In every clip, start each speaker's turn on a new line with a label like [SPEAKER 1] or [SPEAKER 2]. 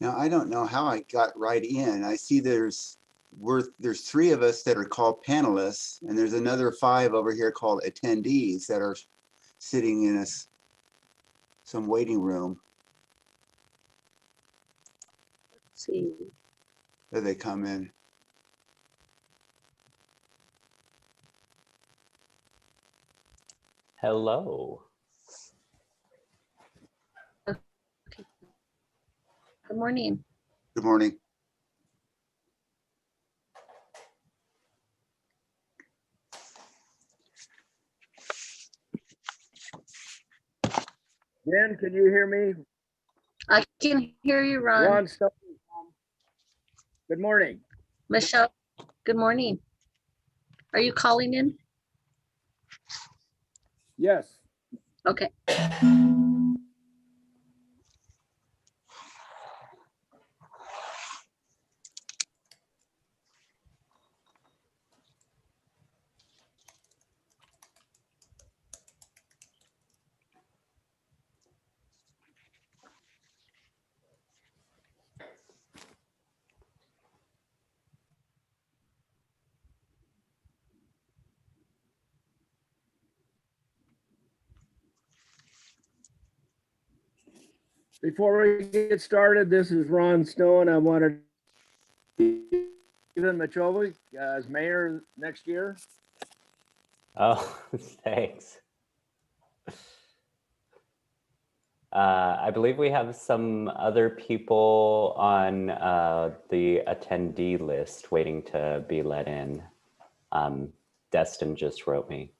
[SPEAKER 1] Now, I don't know how I got right in. I see there's 3 of us that are called panelists, and there's another 5 over here called attendees that are sitting in some waiting room.
[SPEAKER 2] Let's see.
[SPEAKER 1] There they come in.
[SPEAKER 3] Hello.
[SPEAKER 2] Good morning.
[SPEAKER 1] Good morning.
[SPEAKER 4] Ben, can you hear me?
[SPEAKER 2] I can hear you, Ron.
[SPEAKER 4] Ron Stone. Good morning.
[SPEAKER 2] Michelle, good morning. Are you calling in?
[SPEAKER 4] Yes.
[SPEAKER 2] Okay.
[SPEAKER 4] Before we get started, this is Ron Stone. I wanted Stephen Machovic as mayor next year.
[SPEAKER 3] Oh, thanks. I believe we have some other people on the attendee list waiting to be let in. Destin just wrote me.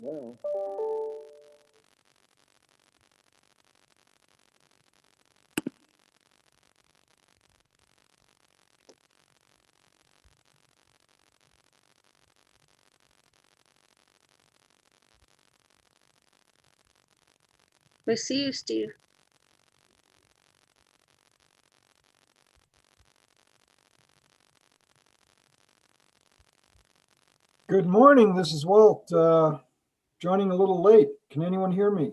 [SPEAKER 4] Well,
[SPEAKER 2] We see you, Steve.
[SPEAKER 5] Good morning, this is Walt, joining a little late. Can anyone hear me?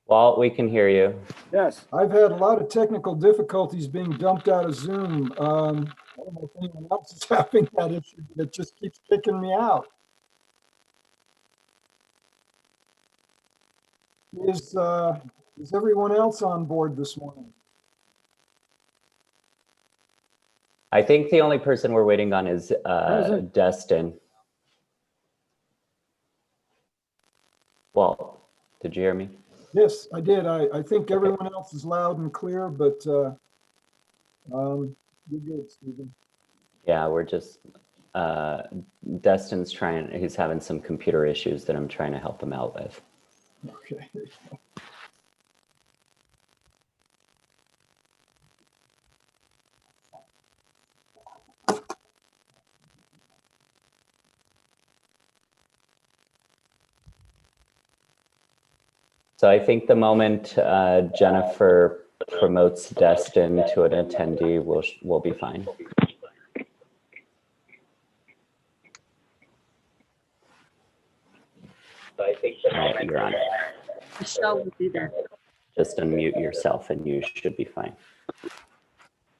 [SPEAKER 3] Walt, we can hear you.
[SPEAKER 4] yes.
[SPEAKER 5] I've had a lot of technical difficulties being dumped out of Zoom. I don't know if anyone else is having that issue, but it just keeps kicking me out. Is everyone else on board this morning?
[SPEAKER 3] I think the only person we're waiting on is
[SPEAKER 4] Present.
[SPEAKER 3] Destin. Walt, did you hear me?
[SPEAKER 5] Yes, I did. I think everyone else is loud and clear, but you're good, Stephen.
[SPEAKER 3] Yeah, we're just, Destin's he's having some computer issues that I'm trying to help him out with.
[SPEAKER 5] Okay.
[SPEAKER 3] So I think the moment Jennifer promotes Destin to an attendee, we'll be fine. So I think the moment you're on.
[SPEAKER 2] Michelle will do that.
[SPEAKER 3] Just unmute yourself and you should be fine.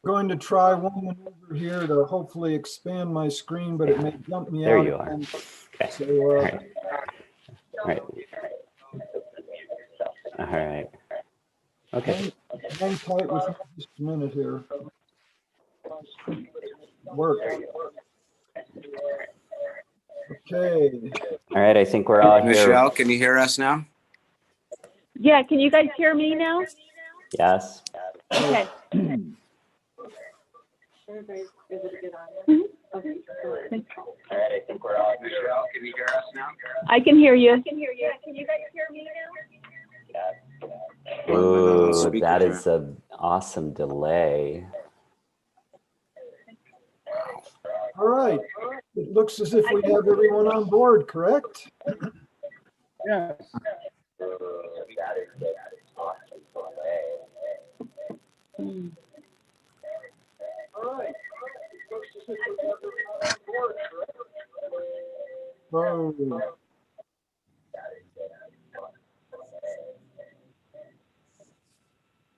[SPEAKER 5] Going to try one maneuver here to hopefully expand my screen, but it may dump me
[SPEAKER 3] There
[SPEAKER 5] out
[SPEAKER 3] you are.
[SPEAKER 5] again.
[SPEAKER 3] Okay.
[SPEAKER 5] So,
[SPEAKER 3] All right. All right. All right. Okay.
[SPEAKER 5] hang tight with me just a minute here. Work. Okay.
[SPEAKER 3] All right. I think we're all here.
[SPEAKER 6] Michelle, can you hear us now?
[SPEAKER 7] Yeah, can you guys hear me now?
[SPEAKER 3] Yes.
[SPEAKER 7] Okay.
[SPEAKER 3] All right. I think we're all here.
[SPEAKER 6] Michelle, can you hear us now?
[SPEAKER 7] I can hear you. Can you guys hear me now?
[SPEAKER 3] Ooh, that is an awesome delay.
[SPEAKER 5] All right. It looks as if we have everyone on board, correct?
[SPEAKER 4] Yes.
[SPEAKER 5] Whoa.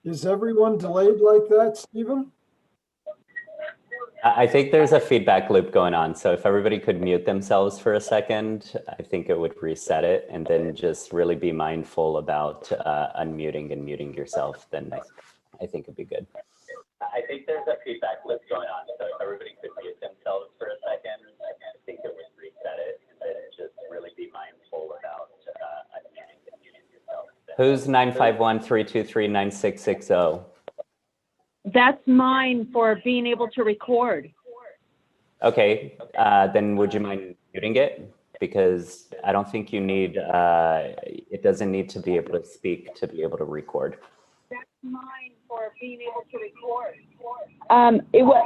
[SPEAKER 5] Is everyone delayed like that, Stephen?
[SPEAKER 3] I think there's a feedback loop going on. So if everybody could mute themselves for a second, I think it would reset it, and then just really be mindful about unmuting and muting yourself. Then I think it'd be good. I think there's a feedback loop going on. So if everybody could mute themselves for a second, I think it would reset it, and then just really be mindful about unmuting and muting yourself. Who's 951-323-9660?
[SPEAKER 7] That's mine for being able to record.
[SPEAKER 3] Okay, then would you mind muting it? Because I don't think you need, it doesn't need to be able to speak to be able to record.
[SPEAKER 7] That's mine for being able to record.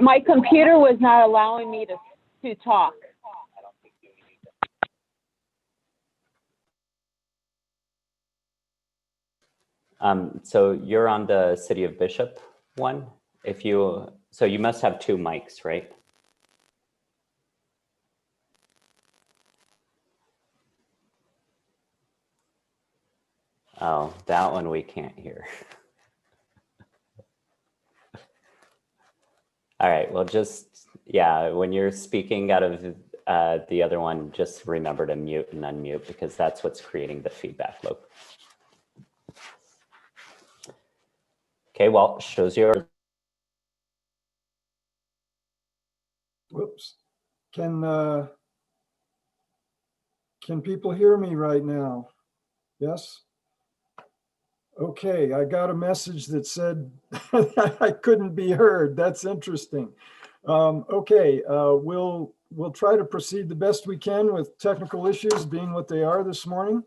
[SPEAKER 7] My computer was not allowing me to talk.
[SPEAKER 3] So you're on the City of Bishop one. So you must have two mics, right? Oh, that one we can't hear. All right, well, just, yeah, when you're speaking out of the other one, just remember to mute and unmute, because that's what's creating the feedback loop. Okay, well, shows your.
[SPEAKER 5] Whoops. Can people hear me right now? Yes? Okay, I got a message that said I couldn't be heard. That's interesting. Okay, we'll we'll try to proceed the best we can with technical issues being what they are this morning.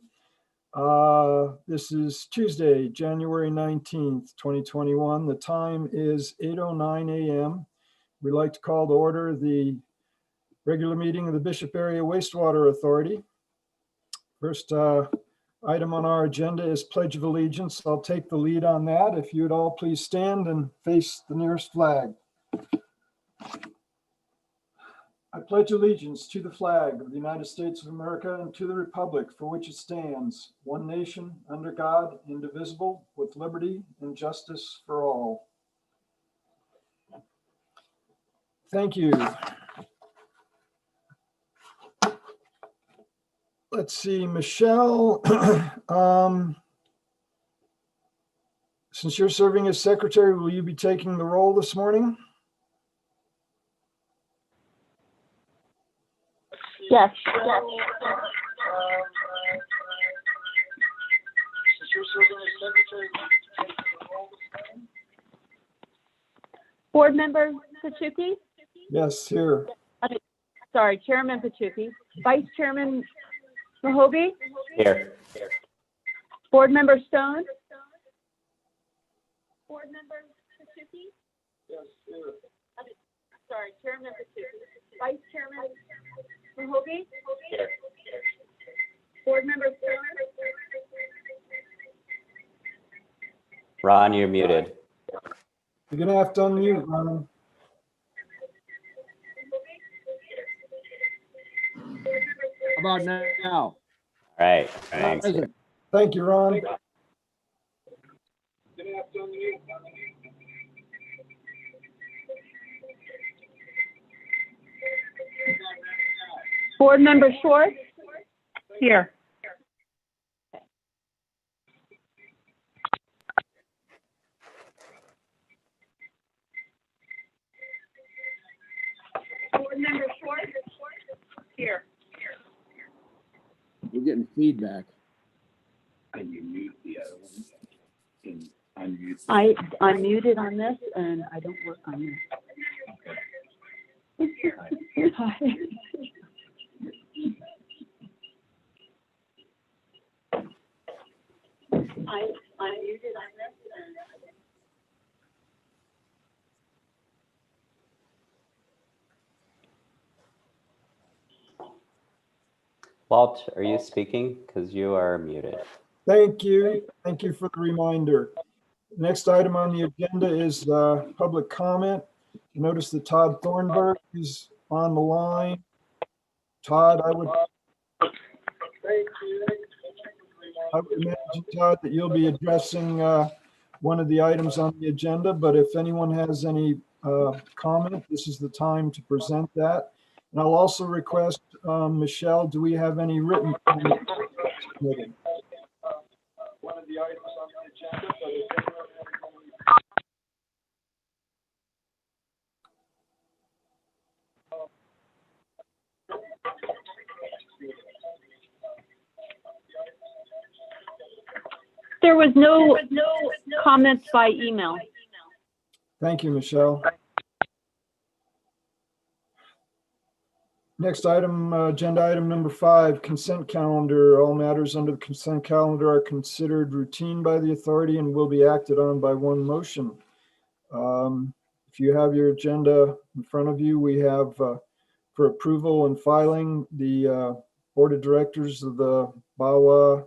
[SPEAKER 5] This is Tuesday, January 19th, 2021. The time is 8:09 a.m. We'd like to call to order the regular meeting of the Bishop Area Wastewater Authority. First item on our agenda is Pledge of Allegiance. I'll take the lead on that. If you'd all please stand and face the nearest flag. I pledge allegiance to the flag of the United States of America and to the republic for which it stands, one nation, under God, indivisible, with liberty and justice for all. Thank you. Let's see, Michelle, since you're serving as secretary, will you be taking the role this morning?
[SPEAKER 7] Yes. Board Member Pachuki?
[SPEAKER 5] Yes, here.
[SPEAKER 7] Sorry, Chairman Pachuki. Vice Chairman Mahoby?
[SPEAKER 3] Here.
[SPEAKER 7] Board Member Stone? Board Member Pachuki?
[SPEAKER 5] Yes, here.
[SPEAKER 7] Sorry, Chairman Pachuki. Vice Chairman Mahoby?
[SPEAKER 3] Here.
[SPEAKER 7] Board Member Stone?
[SPEAKER 3] Ron, you're muted.
[SPEAKER 5] You're gonna have to unmute, Ron.
[SPEAKER 4] How about now?
[SPEAKER 3] All right. Ron's here.
[SPEAKER 4] Present.
[SPEAKER 5] Thank you, Ron.
[SPEAKER 7] Board Member Schwartz? Here. Board Member Schwartz? Here.
[SPEAKER 4] We're getting feedback.
[SPEAKER 8] I'm muted on this and I don't work on this. Hi. I'm muted on this and
[SPEAKER 3] Walt, are you speaking? Because you are muted.
[SPEAKER 5] Thank you. Thank you for the reminder. Next item on the agenda is public comment. Notice that Todd Thornburg is on the line. Todd, I would imagine, Todd, that you'll be addressing one of the items on the agenda, but if anyone has any comment, this is the time to present that. And I'll also request, Michelle, do we have any written comments? One of the items on the agenda, but if anyone has
[SPEAKER 7] There was no comments by email.
[SPEAKER 5] Thank you, Michelle. Next item, agenda item number 5, consent calendar. All matters under the consent calendar are considered routine by the authority and will be acted on by one motion. If you have your agenda in front of you, we have for approval and filing the Board of Directors of the BAWA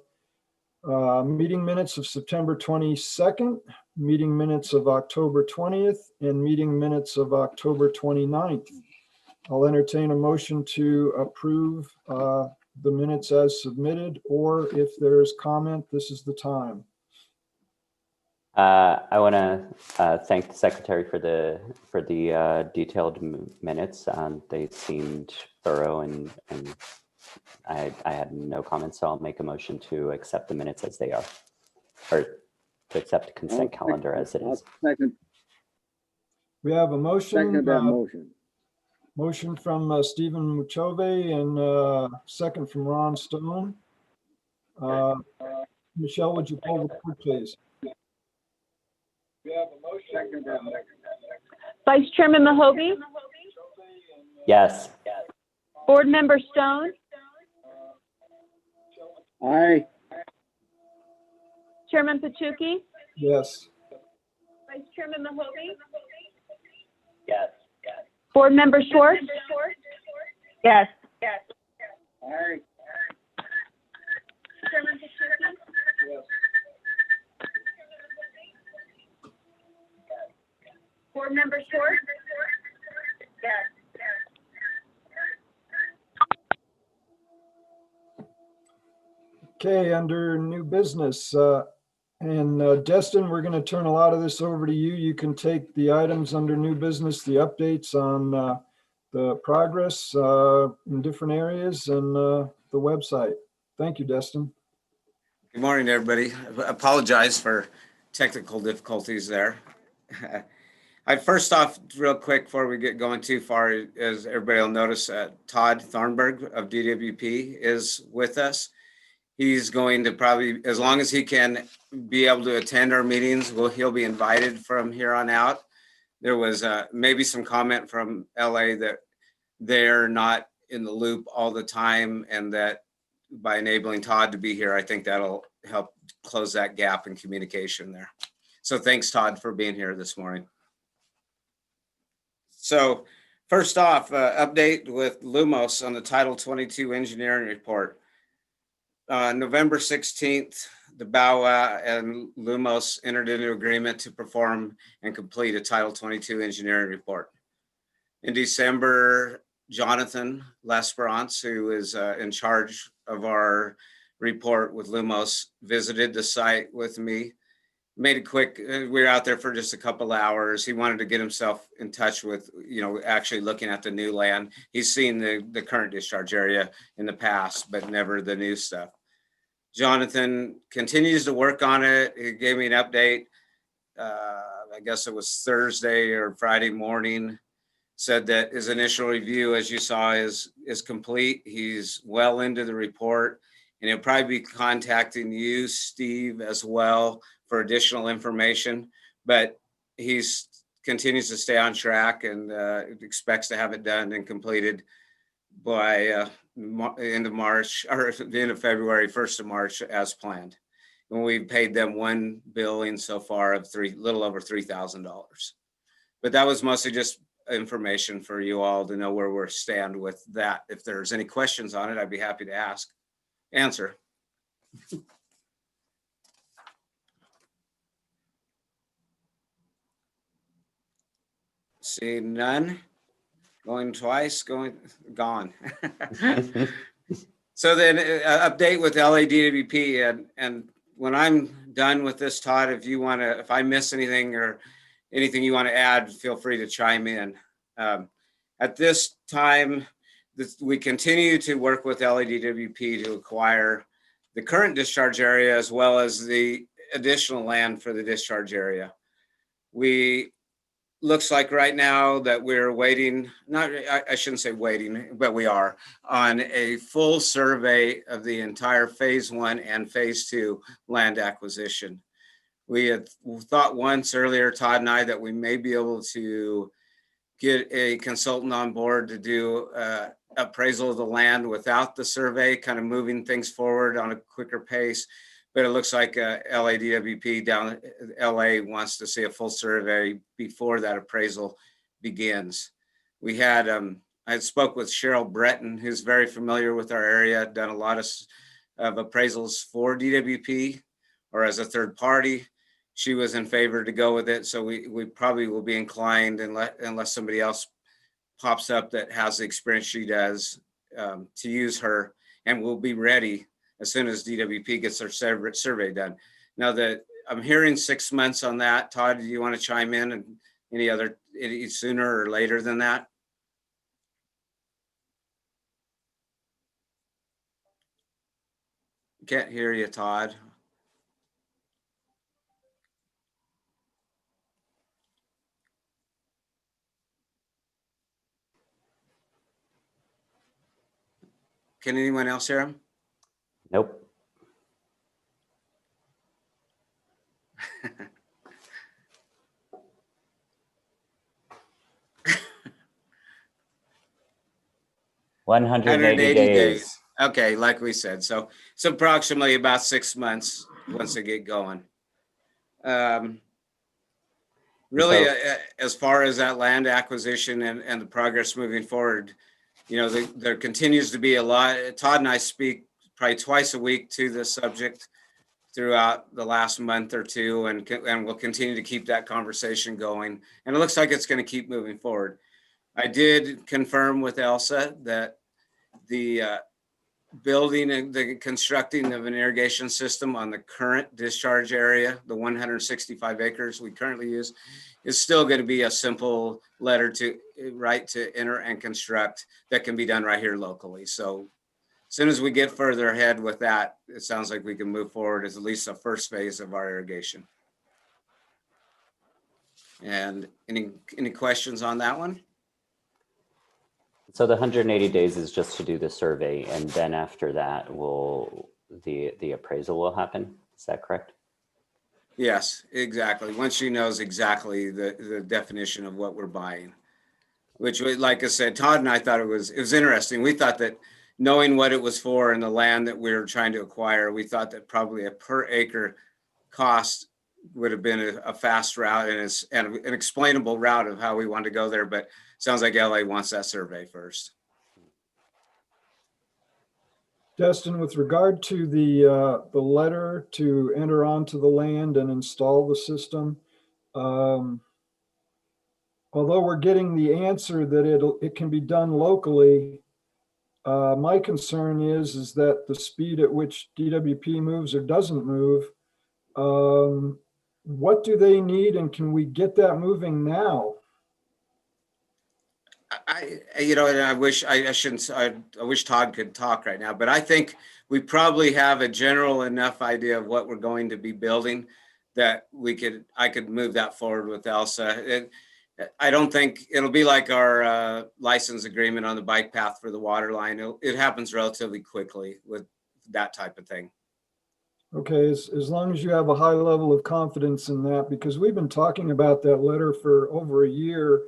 [SPEAKER 5] meeting minutes of September 22nd, meeting minutes of October 20th, and meeting minutes of October 29th. I'll entertain a motion to approve the minutes as submitted, or if there's comment, this is the time.
[SPEAKER 3] I want to thank the secretary for the detailed minutes. They seemed thorough, and I had no comments, so I'll make a motion to accept the minutes as they are, or to accept the consent calendar as it is.
[SPEAKER 4] Second
[SPEAKER 5] We have a motion.
[SPEAKER 4] that motion.
[SPEAKER 5] Motion from Stephen Muchove and second from Ron Stone. Michelle, would you poll the board, please? We have a motion.
[SPEAKER 7] Vice Chairman Mahoby?
[SPEAKER 3] Yes.
[SPEAKER 7] Board Member Stone,
[SPEAKER 4] Aye.
[SPEAKER 7] Chairman Pachuki,
[SPEAKER 5] Yes.
[SPEAKER 7] Vice Chairman Mahoney,
[SPEAKER 3] Yes.
[SPEAKER 7] Board Member Schwartz. Yes. Chairman Pachuki. Board Member Schwartz. Yes.
[SPEAKER 5] Okay, under new business, and Destin, we're going to turn a lot of this over to you. You can take the items under new business, the updates on the progress in different areas and the website. Thank you, Destin.
[SPEAKER 6] Good morning, everybody. I apologize for technical difficulties there. I first off, real quick, before we get going too far, as everybody will notice, Todd Thornburg of DWP is with us. He's going to probably, as long as he can be able to attend our meetings, he'll be invited from here on out. There was maybe some comment from LA that they're not in the loop all the time, and that by enabling Todd to be here, I think that'll help close that gap in communication there. So thanks, Todd, for being here this morning. So first off, update with Lumos on the Title 22 engineering report. November 16th, the BAWA and Lumos entered into agreement to perform and complete a Title 22 engineering report. In December, Jonathan L'Esperance, who is in charge of our report with Lumos, visited the site with me. Made it quick. We were out there for just a couple hours. He wanted to get himself in touch with, actually looking at the new land. He's seen the current discharge area in the past, but never the new stuff. Jonathan continues to work on it. He gave me an update. I guess it was Thursday or Friday morning. Said that his initial review, as you saw, is complete. He's well into the report, and he'll probably be contacting you, Steve, as well for additional information. But he's continues to stay on track and expects to have it done and completed by end of March, or the end of February, 1st of March, as planned. And we've paid them one billing so far of little over $3,000. But that was mostly just information for you all to know where we're stand with that. If there's any questions on it, I'd be happy to answer. See none. Going twice, gone. So then update with LADWP, and when I'm done with this, Todd, if I miss anything or anything you want to add, feel free to chime in. At this time, we continue to work with LADWP to acquire the current discharge area as well as the additional land for the discharge area. Looks like right now that we're waiting, I shouldn't say waiting, but we are on a full survey of the entire phase 1 and phase 2 land acquisition. We had thought once earlier, Todd and I, that we may be able to get a consultant on board to do appraisal of the land without the survey, kind of moving things forward on a quicker pace. But it looks like LADWP down LA wants to see a full survey before that appraisal begins. We had, I spoke with Cheryl Breton, who's very familiar with our area, done a lot of appraisals for DWP or as a third party. She was in favor to go with it. So we probably will be inclined, unless somebody else pops up that has the experience she does, to use her, and we'll be ready as soon as DWP gets their survey done. Now that I'm hearing 6 months on that, Todd, do you want to chime in, and any sooner or later than that? Can't hear you, Todd. Can anyone else hear him?
[SPEAKER 3] Nope. 180 days.
[SPEAKER 6] Okay, like we said, so it's approximately about 6 months once they get going. Really, as far as that land acquisition and the progress moving forward, you know, there continues to be a lot. Todd and I speak probably twice a week to this subject throughout the last month or two, and we'll continue to keep that conversation going. And it looks like it's going to keep moving forward. I did confirm with Elsa that the building and the constructing of an irrigation system on the current discharge area, the 165 acres we currently use, is still going to be a simple letter to write to enter and construct that can be done right here locally. So as soon as we get further ahead with that, it sounds like we can move forward as at least a first phase of our irrigation. And any questions on that one?
[SPEAKER 3] So the 180 days is just to do the survey, and then after that, the appraisal will happen. Is that correct?
[SPEAKER 6] Yes, exactly. Once she knows exactly the definition of what we're buying, which, like I said, Todd and I thought it was interesting. We thought that knowing what it was for and the land that we were trying to acquire, we thought that probably a per acre cost would have been a fast route and an explainable route of how we want to go there. But sounds like LA wants that survey first.
[SPEAKER 5] Destin, with regard to the letter to enter onto the land and install the system, although we're getting the answer that it can be done locally, my concern is that the speed at which DWP moves or doesn't move, what do they need, and can we get that moving now?
[SPEAKER 6] I wish I wish Todd could talk right now, but I think we probably have a general enough idea of what we're going to be building that I could move that forward with Elsa. I don't think it'll be like our license agreement on the bike path for the water line. It happens relatively quickly with that type of thing.
[SPEAKER 5] Okay, as long as you have a high level of confidence in that, because we've been talking about that letter for over a year,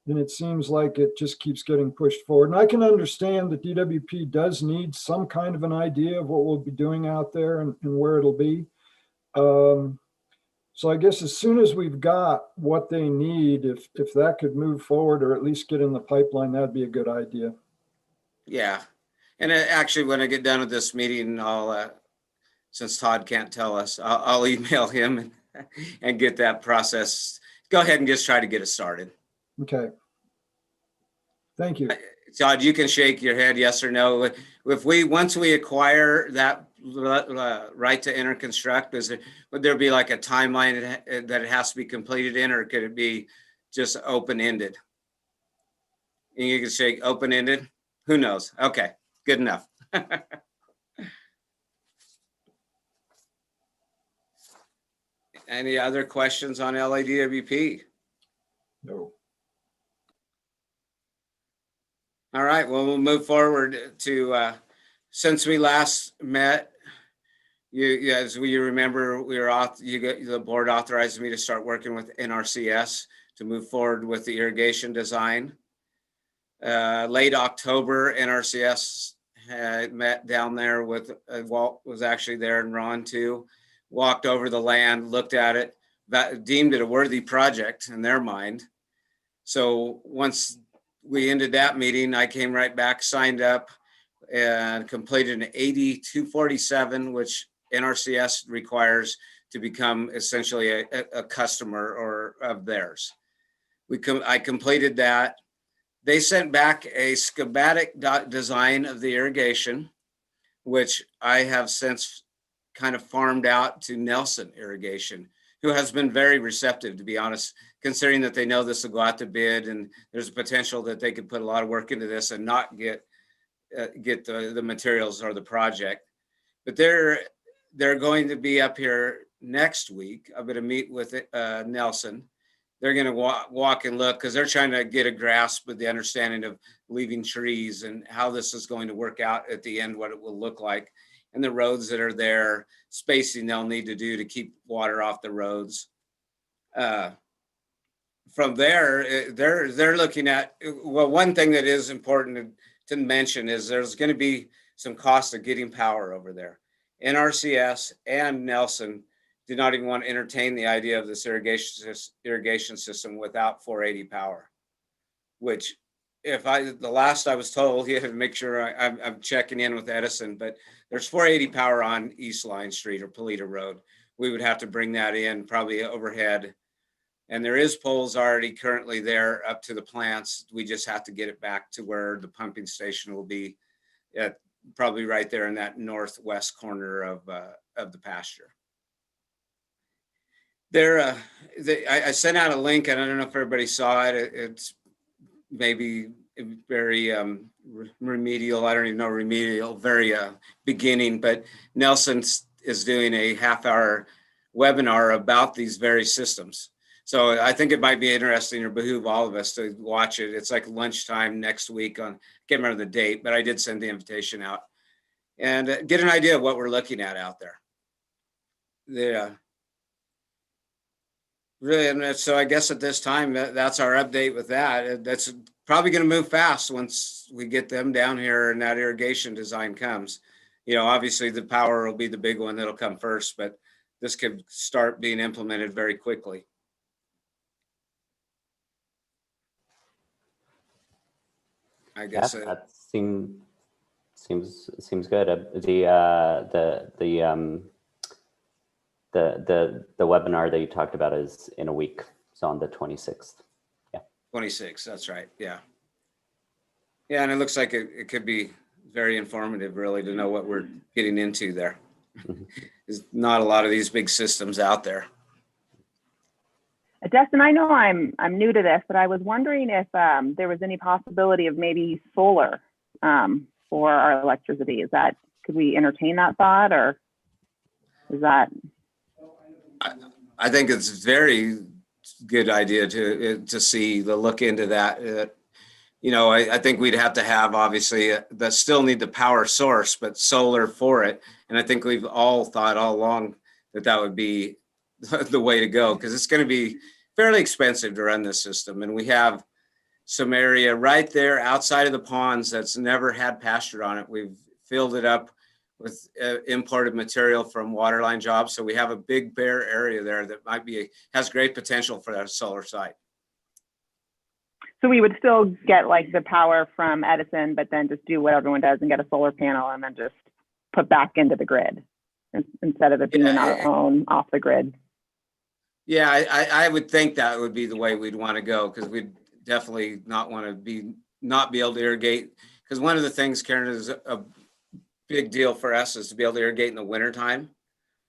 [SPEAKER 5] and it seems like it just keeps getting pushed forward. And I can understand that DWP does need some kind of an idea of what we'll be doing out there and where it'll be. So I guess as soon as we've got what they need, if that could move forward or at least get in the pipeline, that'd be a good idea.
[SPEAKER 6] Yeah. And actually, when I get done with this meeting, since Todd can't tell us, I'll email him and get that process. Go ahead and just try to get it started.
[SPEAKER 5] Okay. Thank you.
[SPEAKER 6] Todd, you can shake your head yes or no. Once we acquire that right to enter construct, would there be like a timeline that it has to be completed in, or could it be just open-ended? And you can shake open-ended. Who knows? Okay, good enough. Any other questions on LADWP?
[SPEAKER 5] No.
[SPEAKER 6] All right, well, we'll move forward to, since we last met, as you remember, the board authorized me to start working with NRCS to move forward with the irrigation design. Late October, NRCS had met down there with, Walt was actually there and Ron too, walked over the land, looked at it, deemed it a worthy project in their mind. So once we ended that meeting, I came right back, signed up, and completed an 8247, which NRCS requires to become essentially a customer or of theirs. I completed that. They sent back a schematic design of the irrigation, which I have since kind of farmed out to Nelson Irrigation, who has been very receptive, to be honest, considering that they know this will go out to bid and there's a potential that they could put a lot of work into this and not get the materials or the project. But they're going to be up here next week. I'm going to meet with Nelson. They're going to walk and look because they're trying to get a grasp of the understanding of leaving trees and how this is going to work out at the end, what it will look like, and the roads that are there, spacing they'll need to do to keep water off the roads. From there, they're looking at, well, one thing that is important to mention is there's going to be some cost of getting power over there. NRCS and Nelson do not even want to entertain the idea of this irrigation system without 480 power, which the last I was told, you have to make sure I'm checking in with Edison, but there's 480 power on East Line Street or Polita Road. We would have to bring that in probably overhead. And there is poles already currently there up to the plants. We just have to get it back to where the pumping station will be at probably right there in that northwest corner of the pasture. There, I sent out a link, and I don't know if everybody saw it. It's maybe very remedial. I don't even know remedial, very beginning, but Nelson is doing a half-hour webinar about these very systems. So I think it might be interesting or behoove all of us to watch it. It's like lunchtime next week on, I can't remember the date, but I did send the invitation out and get an idea of what we're looking at out there. Yeah. Really, and so I guess at this time, that's our update with that. That's probably going to move fast once we get them down here and that irrigation design comes. You know, obviously the power will be the big one that'll come first, but this could start being implemented very quickly. I guess
[SPEAKER 3] that seems good. The webinar that you talked about is in a week, so on the 26th. Yeah.
[SPEAKER 6] 26. That's right. Yeah. Yeah, and it looks like it could be very informative, really, to know what we're getting into there.
[SPEAKER 3] Mm-hmm.
[SPEAKER 6] There's not a lot of these big systems out there.
[SPEAKER 7] Destin, I know I'm new to this, but I was wondering if there was any possibility of maybe solar for our electricity. Could we entertain that thought, or is that?
[SPEAKER 6] I think it's a very good idea to look into that. You know, I think we'd have to have, obviously, that still need the power source, but solar for it. And I think we've all thought all along that would be the way to go, because it's going to be fairly expensive to run this system. And we have some area right there outside of the ponds that's never had pasture on it. We've filled it up with imported material from waterline jobs. So we have a big bare area there that has great potential for that solar site.
[SPEAKER 7] So we would still get like the power from Edison, but then just do what everyone does and get a solar panel and then just put back into the grid instead of it being our own off the grid. Yeah,
[SPEAKER 6] I would think that would be the way we'd want to go, because we'd definitely not want to not be able to irrigate. Because one of the things, Karen, is a big deal for us is to be able to irrigate in the wintertime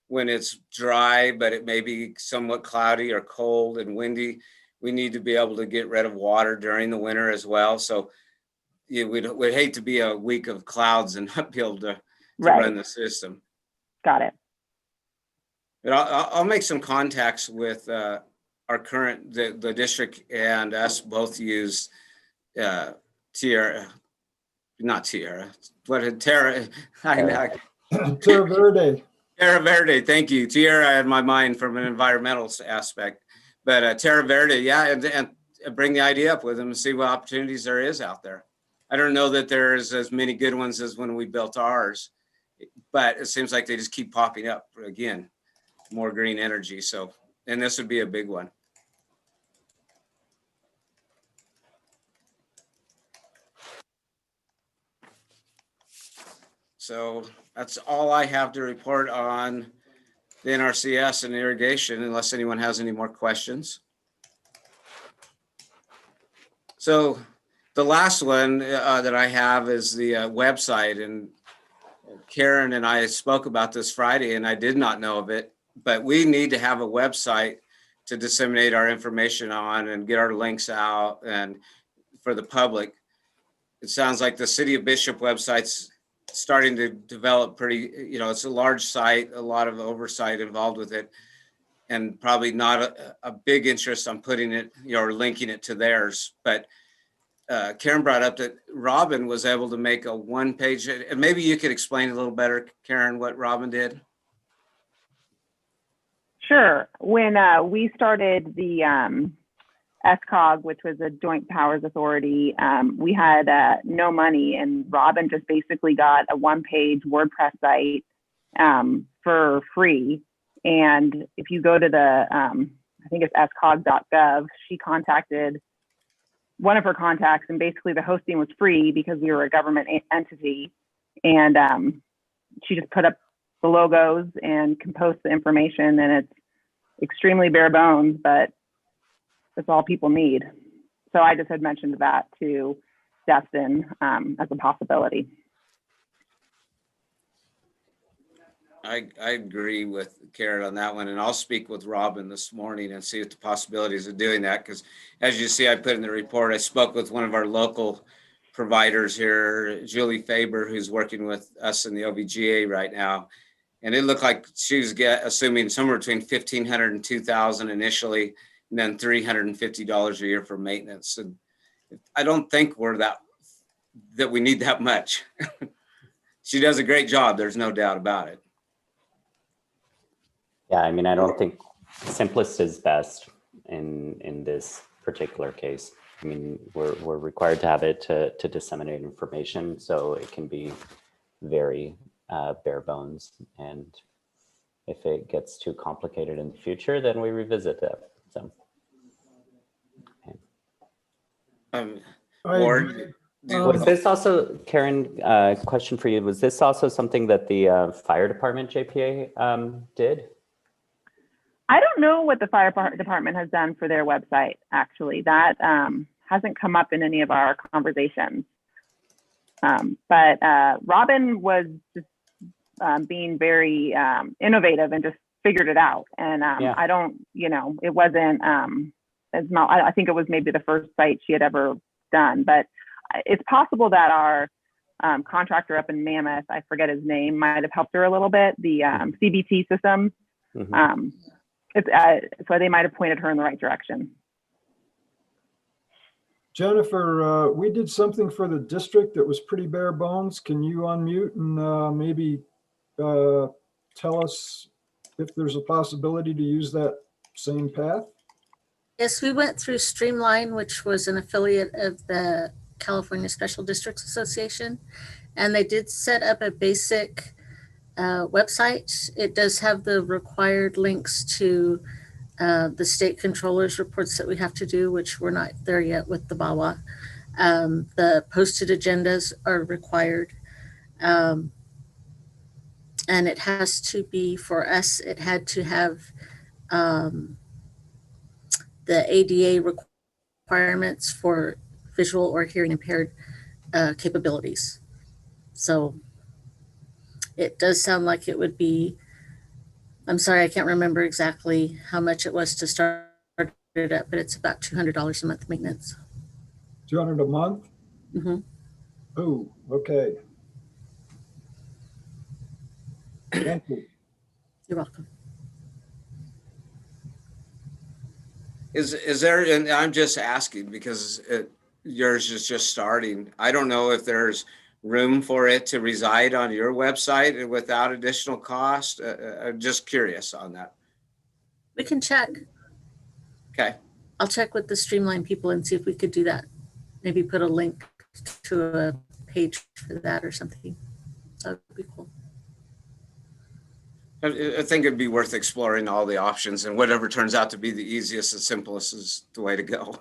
[SPEAKER 6] when it's dry, but it may be somewhat cloudy or cold and windy. We need to be able to get rid of water during the winter as well. So we'd hate to be a week of clouds and not be able to run the system.
[SPEAKER 7] Got it.
[SPEAKER 6] But I'll make some contacts with our current, the district and us both use Terra Verde. Terra Verde, thank you. Tierra, I had my mind from an environmental aspect. But Terra Verde, yeah, and bring the idea up with them and see what opportunities there is out there. I don't know that there's as many good ones as when we built ours, but it seems like they just keep popping up again, more green energy. So, and this would be a big one. So that's all I have to report on the NRCS and irrigation, unless anyone has any more questions. So the last one that I have is the website, and Karen and I spoke about this Friday, and I did not know of it, but we need to have a website to disseminate our information on and get our links out and for the public. It sounds like the City of Bishop website's starting to develop pretty, it's a large site, a lot of oversight involved with it, and probably not a big interest on putting it, or linking it to theirs. But Karen brought up that Robin was able to make a one-page, and maybe you could explain a little better, Karen, what Robin did.
[SPEAKER 7] Sure. When we started the SCOG, which was a Joint Powers Authority, we had no money, and Robin just basically got a one-page WordPress site for free. And if you go to the, I think it's scog.gov, she contacted one of her contacts, and basically the hosting was free because we were a government entity. And she just put up the logos and can post the information, and it's extremely bare bones, but that's all people need. So I just had mentioned that to Destin as a possibility.
[SPEAKER 6] I agree with Karen on that one, and I'll speak with Robin this morning and see what the possibilities of doing that. Because as you see, I put in the report, I spoke with one of our local providers here, Julie Faber, who's working with us in the OVGA right now. And it looked like she was assuming somewhere between $1,500 and $2,000 initially, and then $350 a year for maintenance. And I don't think we're that we need that much. She does a great job. There's no doubt about it.
[SPEAKER 3] Yeah, I mean, I don't think simplest is best in this particular case. I mean, we're required to have it to disseminate information, so it can be very bare bones. And if it gets too complicated in the future, then we revisit it. So,
[SPEAKER 6] Ward,
[SPEAKER 3] was this also, Karen, question for you, was this also something that the fire department JPA did?
[SPEAKER 7] I don't know what the fire department has done for their website, actually. That hasn't come up in any of our conversations. But Robin was just being very innovative and just figured it out. And
[SPEAKER 3] Yeah.
[SPEAKER 7] I don't, it wasn't, it's not, I think it was maybe the first site she had ever done. But it's possible that our contractor up in Mammoth, I forget his name, might have helped her a little bit. The CBT system.
[SPEAKER 3] Mm-hmm.
[SPEAKER 7] So they might have pointed her in the right direction.
[SPEAKER 5] Jennifer, we did something for the district that was pretty bare bones. Can you unmute and maybe tell us if there's a possibility to use that same path?
[SPEAKER 2] Yes, we went through Streamline, which was an affiliate of the California Special Districts Association, and they did set up a basic website. It does have the required links to the state controller's reports that we have to do, which we're not there yet with the BAWA. The posted agendas are required. And it has to be, for us, it had to have the ADA requirements for visual or hearing impaired capabilities. So it does sound like it would be, I'm sorry, I can't remember exactly how much it was to start it up, but it's about $200 a month maintenance.
[SPEAKER 5] 200 a month?
[SPEAKER 2] Mm-hmm.
[SPEAKER 5] Oh, okay. Thank you.
[SPEAKER 2] You're welcome.
[SPEAKER 6] is there, and I'm just asking because yours is just starting. I don't know if there's room for it to reside on your website without additional cost. I'm just curious on that.
[SPEAKER 2] We can check.
[SPEAKER 6] Okay.
[SPEAKER 2] I'll check with the Streamline people and see if we could do that. Maybe put a link to a page for that or something. That would be cool.
[SPEAKER 6] I think it'd be worth exploring all the options, and whatever turns out to be the easiest and simplest is the way to go.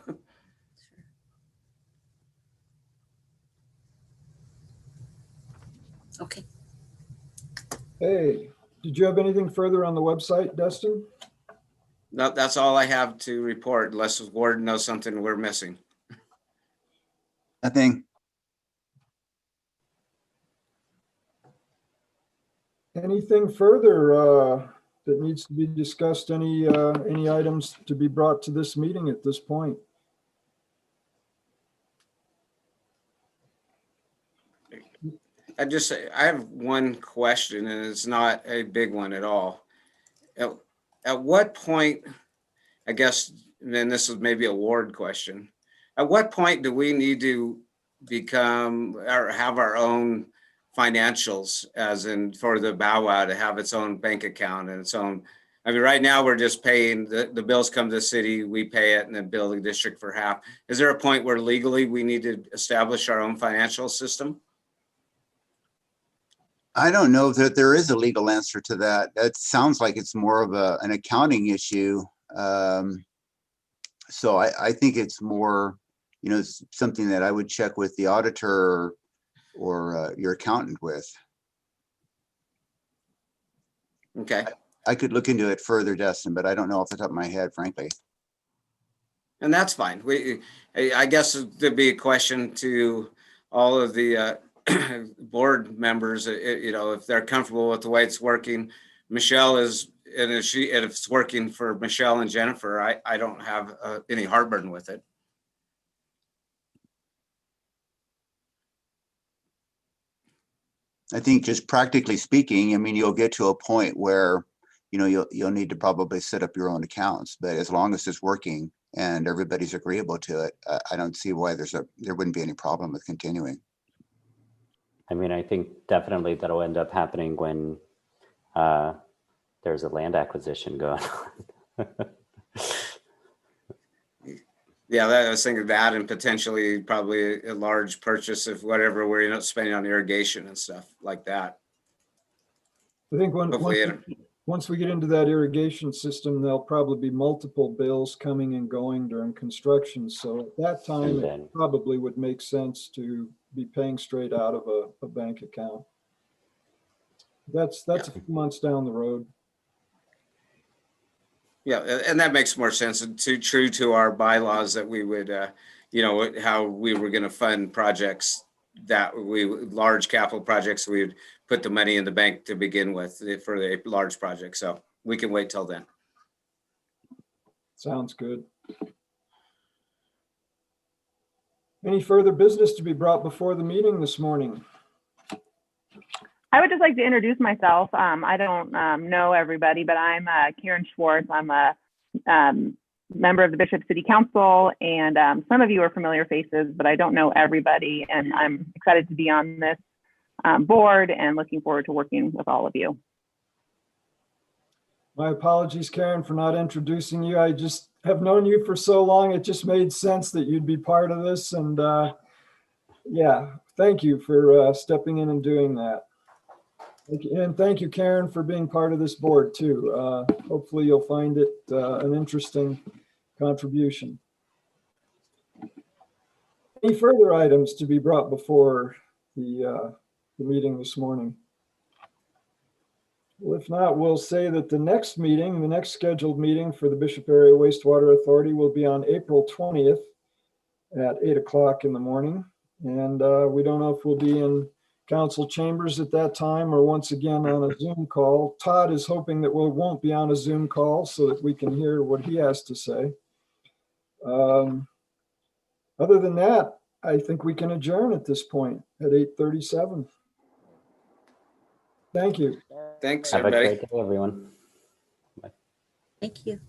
[SPEAKER 2] Okay.
[SPEAKER 5] Hey, did you have anything further on the website, Dustin?
[SPEAKER 6] No, that's all I have to report, unless Ward knows something we're missing.
[SPEAKER 1] Nothing.
[SPEAKER 5] Anything further that needs to be discussed? Any items to be brought to this meeting at this point?
[SPEAKER 6] I have one question, and it's not a big one at all. At what point, I guess, and this is maybe a Ward question, at what point do we need to become or have our own financials, as in for the BAWA to have its own bank account and its own I mean, right now we're just paying, the bills come to the city, we pay it and then bill the district for half. Is there a point where legally we need to establish our own financial system?
[SPEAKER 1] I don't know that there is a legal answer to that. That sounds like it's more of an accounting issue. So I think it's more, something that I would check with the auditor or your accountant with.
[SPEAKER 6] Okay.
[SPEAKER 1] I could look into it further, Dustin, but I don't know off the top of my head, frankly.
[SPEAKER 6] And that's fine. I guess there'd be a question to all of the board members, if they're comfortable with the way it's working. Michelle is, and if it's working for Michelle and Jennifer, I don't have any heartburn with it.
[SPEAKER 1] I think just practically speaking, I mean, you'll get to a point where, you'll need to probably set up your own accounts, but as long as it's working and everybody's agreeable to it, I don't see why there wouldn't be any problem with continuing.
[SPEAKER 3] I mean, I think definitely that'll end up happening when there's a land acquisition going on.
[SPEAKER 6] Yeah, I was thinking that, and potentially probably a large purchase of whatever we're spending on irrigation and stuff like that.
[SPEAKER 5] I think
[SPEAKER 6] Hopefully
[SPEAKER 5] once we get into that irrigation system, there'll probably be multiple bills coming and going during construction. So at that time, it probably would make sense to be paying straight out of a bank account. That's a few months down the road.
[SPEAKER 6] Yeah, and that makes more sense, and true to our bylaws that we would, how we were going to fund projects large capital projects, we would put the money in the bank to begin with for the large project. So we can wait till then.
[SPEAKER 5] Sounds good. Any further business to be brought before the meeting this morning?
[SPEAKER 7] I would just like to introduce myself. I don't know everybody, but I'm Karen Schwartz. I'm a member of the Bishop City Council, and some of you are familiar faces, but I don't know everybody. And I'm excited to be on this board and looking forward to working with all of you.
[SPEAKER 5] My apologies, Karen, for not introducing you. I just have known you for so long. It just made sense that you'd be part of this. And yeah, thank you for stepping in and doing that. And thank you, Karen, for being part of this board too. Hopefully you'll find it an interesting contribution. Any further items to be brought before the meeting this morning? Well, if not, we'll say that the next scheduled meeting for the Bishop Area Wastewater Authority will be on April 20th at 8 o'clock in the morning. And we don't know if we'll be in council chambers at that time or once again on a Zoom call. Todd is hoping that we won't be on a Zoom call so that we can hear what he has to say. Other than that, I think we can adjourn at this point at 8:37. Thank you.
[SPEAKER 6] Thanks,
[SPEAKER 3] Have
[SPEAKER 6] everybody.
[SPEAKER 3] a great day, everyone. Bye.
[SPEAKER 2] Thank you.